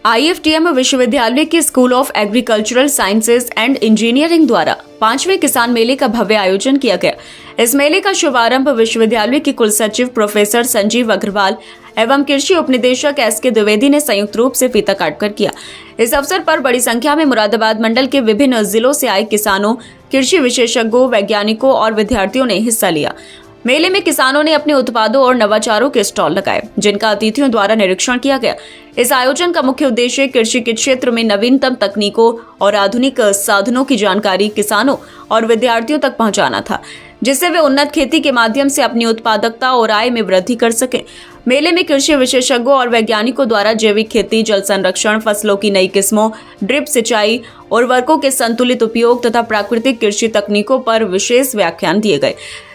IFTM विश्वविद्यालय के school of agricultural sciences and engineering द्वारा 5वें किसान मेले का भव्य आयोजन किया गया। इस मेले का शुभारंभ विश्वविद्यालय के कुलसचिव प्रोफेसर संजीव अग्रवाल एवं कृषि उपनिदेशक SK द्विवेदी ने संयुक्त रूप से फीता काटकर किया। इस अवसर पर बड़ी संख्या में मुरादाबाद मंडल के विभिन्न जिलों से आए किसानों, कृषि विशेषज्ञों, वैज्ञानिकों और विद्यार्थियों ने हिस्सा लिया। मेले में किसानों ने अपने उत्पादों और नवाचारों के स्टॉल लगाए, जिनका अतिथियों द्वारा निरीक्षण किया गया। इस आयोजन का मुख्य उद्देश्य कृषि के क्षेत्र में नवीनतम तकनीकों और आधुनिक साधनों की जानकारी किसानों और विद्यार्थियों तक पहुंचाना था, जिससे वे उन्नत खेती के माध्यम से अपनी उत्पादकता और आय में वृद्धि कर सकें। मेले में कृषि विशेषज्ञों और वैज्ञानिकों द्वारा जैविक खेती, जल संरक्षण, फसलों की नई किस्मों, ड्रिप सिंचाई, उर्वरकों के संतुलित उपयोग तथा प्राकृतिक कृषि तकनीकों पर विशेष व्याख्यान दिए गए।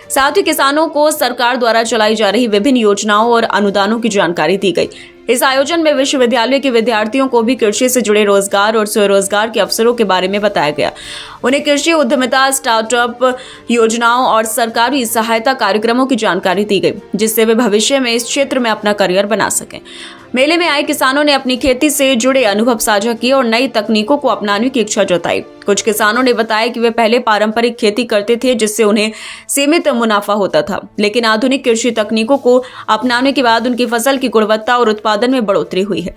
साथ ही किसानों को सरकार द्वारा चलाई जा रही विभिन्न योजनाओं और अनुदानों की जानकारी दी गई। इस आयोजन में विश्वविद्यालय के विद्यार्थियों को भी कृषि से जुड़े रोजगार और स्वरोजगार के अवसरों के बारे में बताया गया। उन्हें कृषि उद्यमिता, स्टार्टअप योजनाओं और सरकारी सहायता कार्यक्रमों की जानकारी दी गई, जिससे वे भविष्य में इस क्षेत्र में अपना करियर बना सकें। मेले में आए किसानों ने अपनी खेती से जुड़े अनुभव साझा किए और नई तकनीकों को अपनाने की इच्छा जताई। कुछ किसानों ने बताया कि वे पहले पारंपरिक खेती करते थे, जिससे उन्हें सीमित मुनाफा होता था, लेकिन आधुनिक कृषि तकनीकों को अपनाने के बाद उनकी फसल की गुणवत्ता और उत्पादन में बढ़ोतरी हुई है।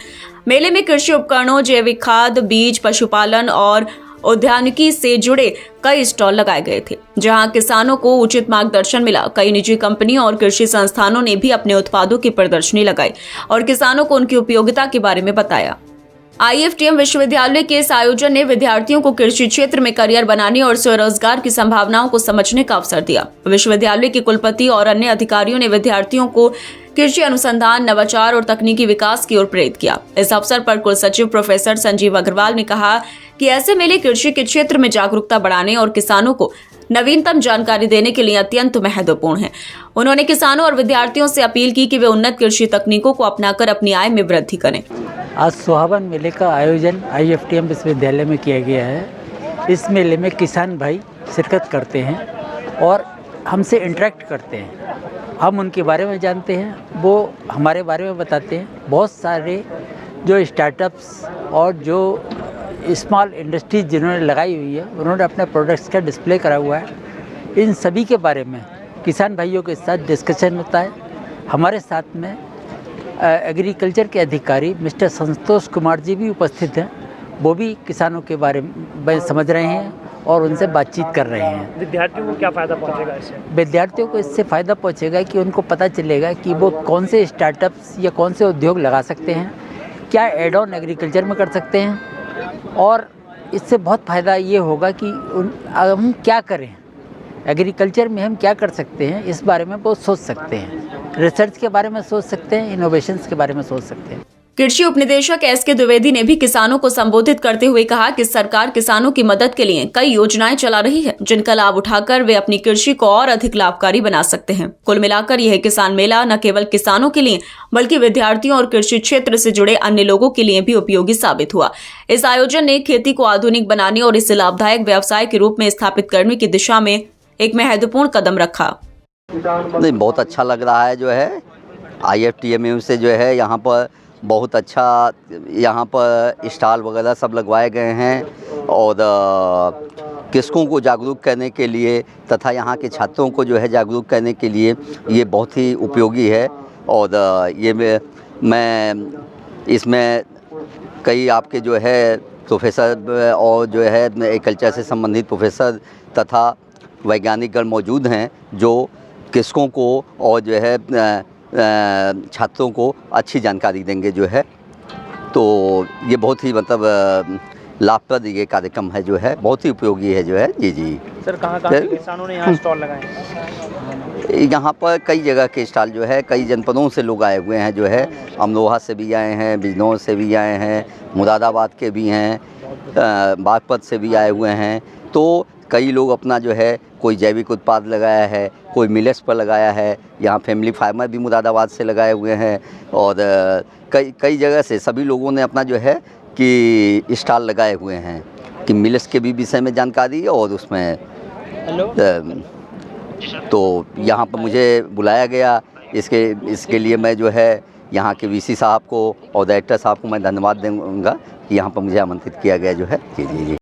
मेले में कृषि उपकरणों, जैविक खाद, बीज, पशुपालन और उद्यानिकी से जुड़े कई स्टॉल लगाए गए थे, जहां किसानों को उचित मार्गदर्शन मिला। कई निजी कंपनियों और कृषि संस्थानों ने भी अपने उत्पादों की प्रदर्शनी लगाई और किसानों को उनकी उपयोगिता के बारे में बताया। IFTM विश्वविद्यालय के इस आयोजन ने विद्यार्थियों को कृषि क्षेत्र में करियर बनाने और स्वरोजगार की संभावनाओं को समझने का अवसर दिया। विश्वविद्यालय के कुलपति और अन्य अधिकारियों ने विद्यार्थियों को कृषि अनुसंधान, नवाचार और तकनीकी विकास की ओर प्रेरित किया। इस अवसर पर कुलसचिव प्रोफेसर संजीव अग्रवाल ने कहा कि ऐसे मेले कृषि के क्षेत्र में जागरूकता बढ़ाने और किसानों को नवीनतम जानकारी देने के लिए अत्यंत महत्वपूर्ण है। उन्होंने किसानों और विद्यार्थियों से अपील की कि वे उन्नत कृषि तकनीकों को अपनाकर अपनी आय में वृद्धि करें। आज सुहावन मेले का आयोजन IFTM विश्वविद्यालय में किया गया है। इस मेले में किसान भाई शिरकत करते हैं और हमसे इंटरेक्ट करते हैं। हम उनके बारे में जानते हैं, वो हमारे बारे में बताते हैं। बहुत सारे जो स्टार्टअप्स और जो स्मॉल इंडस्ट्रीज जिन्होंने लगाई हुई है, उन्होंने अपने प्रोडक्ट्स का डिस्प्ले करा हुआ है। इन सभी के बारे में किसान भाइयों के साथ डिस्कशन होता है। हमारे साथ में एग्रीकल्चर के अधिकारी मिस्टर संतोष कुमार जी भी उपस्थित हैं। वो भी किसानों के बारे में समझ रहे हैं और उनसे बातचीत कर रहे हैं। विद्यार्थियों को क्या फ़ायदा पहुंचेगा इससे? विद्यार्थियों को इससे फ़ायदा पहुंचेगा कि उनको पता चलेगा कि वो कौन से स्टार्टअप्स या कौन से उद्योग लगा सकते हैं, क्या एड ऑन एग्रीकल्चर में कर सकते हैं, और इससे बहुत फ़ायदा ये होगा कि हम क्या करें, एग्रीकल्चर में हम क्या कर सकते हैं, इस बारे में वो सोच सकते हैं। रिसर्च के बारे में सोच सकते हैं, इनोवेशंस के बारे में सोच सकते हैं। कृषि उपनिदेशक SK द्विवेदी ने भी किसानों को संबोधित करते हुए कहा कि सरकार किसानों की मदद के लिए कई योजनाएं चला रही है, जिनका लाभ उठाकर वे अपनी कृषि को और अधिक लाभकारी बना सकते हैं। कुल मिलाकर यह किसान मेला न केवल किसानों के लिए बल्कि विद्यार्थियों और कृषि क्षेत्र से जुड़े अन्य लोगों के लिए भी उपयोगी साबित हुआ। इस आयोजन ने खेती को आधुनिक बनाने और इसे लाभदायक व्यवसाय के रूप में स्थापित करने की दिशा में एक महत्वपूर्ण कदम रखा। नहीं, बहुत अच्छा लग रहा है। जो है IFTM से जो है यहाँ पर बहुत अच्छा यहाँ पर स्टॉल वगैरह सब लगवाए गए हैं और कृषकों को जागरूक करने के लिए तथा यहाँ के छात्रों को जो है जागरूक करने के लिए ये बहुत ही उपयोगी है। और ये मैं इसमें कई आपके जो है प्रोफेसर और जो है एग्रीकल्चर से संबंधित प्रोफेसर तथा वैज्ञानिकगण मौजूद हैं, जो कृषकों को और जो है छात्रों को अच्छी जानकारी देंगे जो है। तो ये बहुत ही मतलब लाभप्रद ये कार्यक्रम है, जो है बहुत ही उपयोगी है जो है। जी सर, कहाँ के किसानों ने यहाँ स्टॉल लगाए हैं? यहाँ पर कई जगह के स्टॉल जो है, कई जनपदों से लोग आए हुए हैं जो है। अमरोहा से भी आए हैं, बिजनौर से भी आए हैं, मुरादाबाद के भी हैं, बागपत से भी आए हुए हैं। तो कई लोग अपना जो है कोई जैविक उत्पाद लगाया है, कोई मिलेट्स पर लगाया है। यहाँ फैमिली फार्मर भी मुरादाबाद से लगाए हुए हैं और कई जगह से सभी लोगों ने अपना जो है कि स्टॉल लगाए हुए हैं कि मिलेट्स के भी विषय में जानकारी और उसमें तो यहाँ पर मुझे बुलाया गया। इसके लिए मैं जो है यहाँ के वीसी साहब को और डायरेक्टर साहब को मैं धन्यवाद दूंगा कि यहाँ पर मुझे आमंत्रित किया गया जो है। जी जी जी।